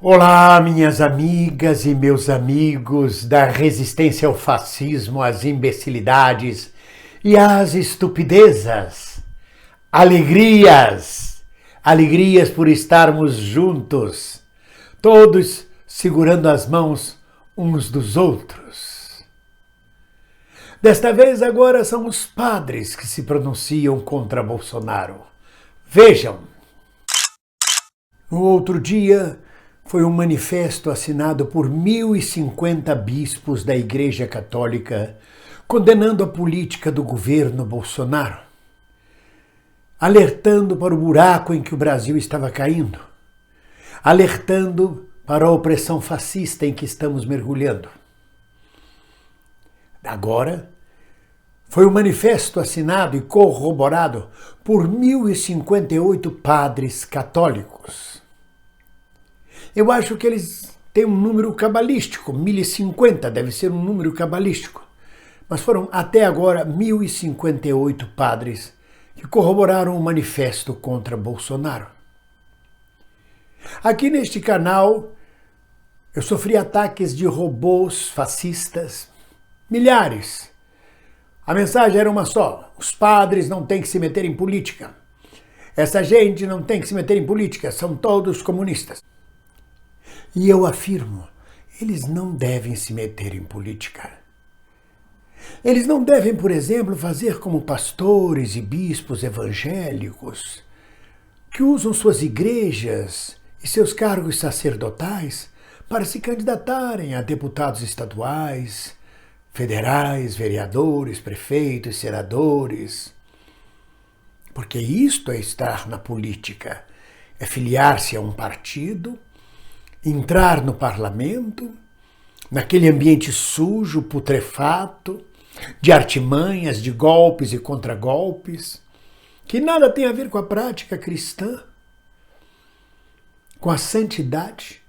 Olá, minhas amigas e meus amigos da resistência ao fascismo, às imbecilidades e às estupidezas. Alegrias! Alegrias por estarmos juntos, todos segurando as mãos uns dos outros. Desta vez, agora são os padres que se pronunciam contra Bolsonaro. Vejam! No outro dia, foi um manifesto assinado por 1.050 bispos da Igreja Católica condenando a política do governo Bolsonaro, alertando para o buraco em que o Brasil estava caindo, alertando para a opressão fascista em que estamos mergulhando. Agora, foi um manifesto assinado e corroborado por 1.058 padres católicos. Eu acho que eles têm um número cabalístico, 1.050 deve ser um número cabalístico, mas foram até agora 1.058 padres que corroboraram o manifesto contra Bolsonaro. Aqui neste canal eu sofri ataques de robôs fascistas, milhares. A mensagem era uma só: os padres não têm que se meter em política. Essa gente não tem que se meter em política, são todos comunistas. E eu afirmo, eles não devem se meter em política. Eles não devem, por exemplo, fazer como pastores e bispos evangélicos que usam suas igrejas e seus cargos sacerdotais para se candidatarem a deputados estaduais, federais, vereadores, prefeitos, senadores. Porque isto é estar na política, é filiar-se a um partido, entrar no parlamento, naquele ambiente sujo, putrefato, de artimanhas, de golpes e contragolpes, que nada tem a ver com a prática cristã, com a santidade,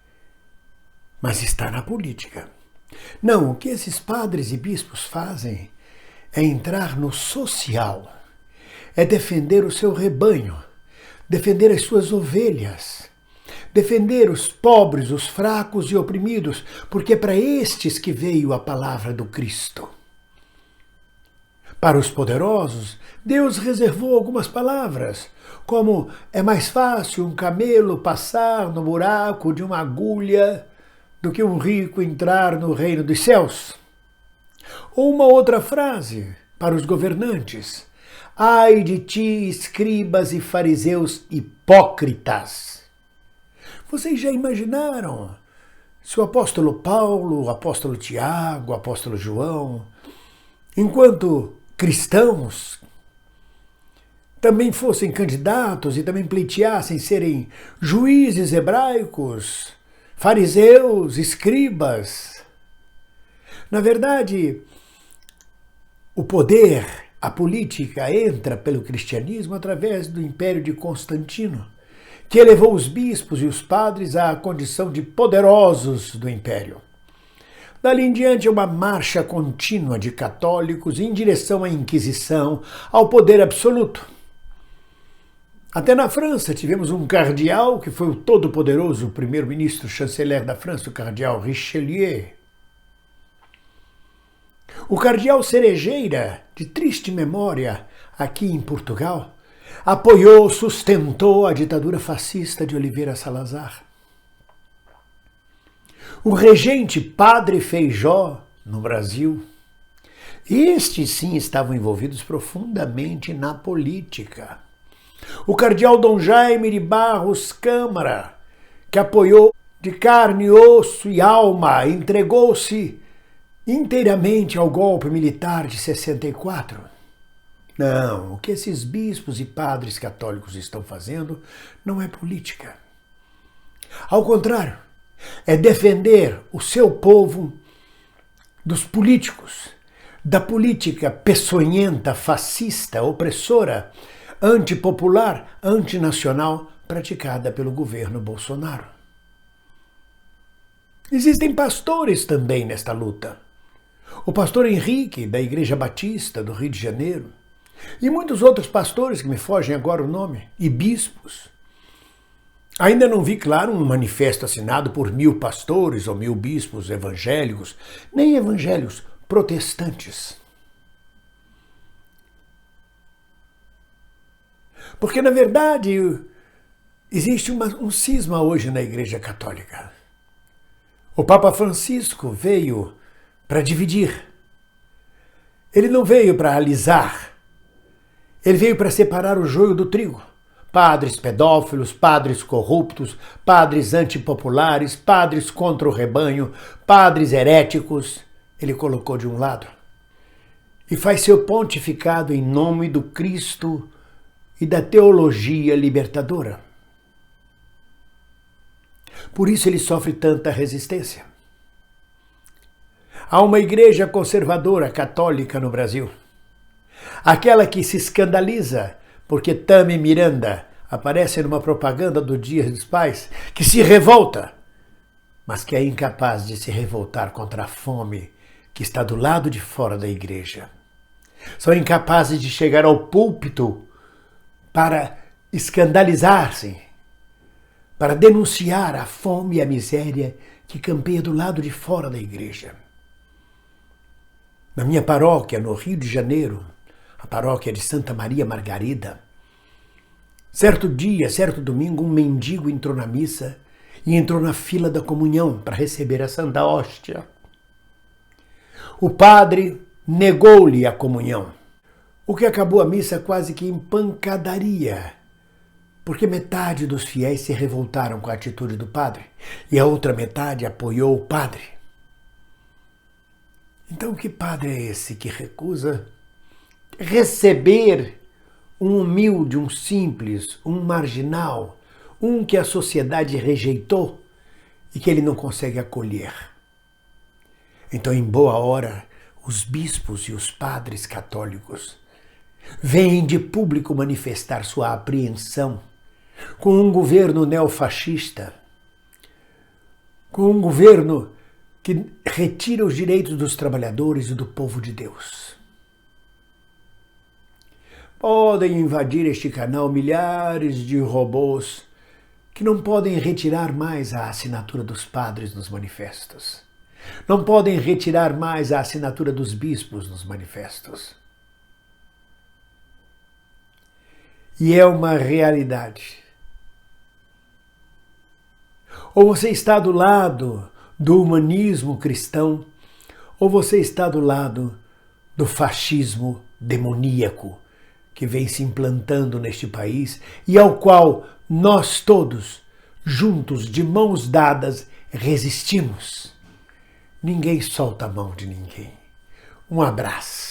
mas está na política. Não, o que esses padres e bispos fazem é entrar no social, é defender o seu rebanho, defender as suas ovelhas, defender os pobres, os fracos e oprimidos, porque é para estes que veio a palavra do Cristo. Para os poderosos, Deus reservou algumas palavras, como é mais fácil um camelo passar no buraco de uma agulha do que um rico entrar no reino dos céus. Ou uma outra frase para os governantes: ai de ti, escribas e fariseus hipócritas. Vocês já imaginaram se o apóstolo Paulo, o apóstolo Tiago, o apóstolo João, enquanto cristãos, também fossem candidatos e também pleiteassem serem juízes hebraicos, fariseus, escribas? Na verdade, o poder, a política entra pelo cristianismo através do Império de Constantino, que elevou os bispos e os padres à condição de poderosos do império. Dali em diante, uma marcha contínua de católicos em direção à Inquisição, ao poder absoluto. Até na França tivemos um cardeal que foi o todo-poderoso primeiro-ministro chanceler da França, o cardeal Richelieu. O cardeal Cerejeira, de triste memória, aqui em Portugal, apoiou, sustentou a ditadura fascista de Oliveira Salazar. O regente Padre Feijó, no Brasil, estes sim estavam envolvidos profundamente na política. O cardeal Dom Jaime de Barros Câmara, que apoiou de carne, osso e alma, entregou-se inteiramente ao golpe militar de 64. Não, o que esses bispos e padres católicos estão fazendo não é política. Ao contrário, é defender o seu povo dos políticos, da política peçonhenta, fascista, opressora, antipopular, antinacional, praticada pelo governo Bolsonaro. Existem pastores também nesta luta. O pastor Henrique, da Igreja Batista do Rio de Janeiro, e muitos outros pastores, que me fogem agora o nome, e bispos, Ainda não vi, claro, um manifesto assinado por 1000 pastores ou 1000 bispos evangélicos, nem evangélicos protestantes. Porque, na verdade, existe um cisma hoje na Igreja Católica. O Papa Francisco veio para dividir. Ele não veio para alisar. Ele veio para separar o joio do trigo. Padres pedófilos, padres corruptos, padres antipopulares, padres contra o rebanho, padres heréticos, ele colocou de um lado. E faz seu pontificado em nome do Cristo e da teologia libertadora. Por isso ele sofre tanta resistência. Há uma igreja conservadora católica no Brasil. Aquela que se escandaliza porque Tami Miranda aparece numa propaganda do Dia dos Pais, que se revolta, mas que é incapaz de se revoltar contra a fome que está do lado de fora da igreja. São incapazes de chegar ao púlpito para escandalizar-se, para denunciar a fome e a miséria que campeia do lado de fora da igreja. Na minha paróquia, no Rio de Janeiro, a paróquia de Santa Maria Margarida, certo dia, certo domingo, um mendigo entrou na missa e entrou na fila da comunhão para receber a Santa Hóstia. O padre negou-lhe a comunhão, o que acabou a missa quase que em pancadaria, porque metade dos fiéis se revoltaram com a atitude do padre e a outra metade apoiou o padre. Então, que padre é esse que recusa receber um humilde, um simples, um marginal, um que a sociedade rejeitou e que ele não consegue acolher? Então, em boa hora, os bispos e os padres católicos vêm de público manifestar sua apreensão com um governo neofascista, com um governo que retira os direitos dos trabalhadores e do povo de Deus. Podem invadir este canal milhares de robôs que não podem retirar mais a assinatura dos padres nos manifestos. Não podem retirar mais a assinatura dos bispos nos manifestos. E é uma realidade. Ou você está do lado do humanismo cristão, ou você está do lado do fascismo demoníaco que vem se implantando neste país e ao qual nós todos, juntos, de mãos dadas, resistimos. Ninguém solta a mão de ninguém. Um abraço.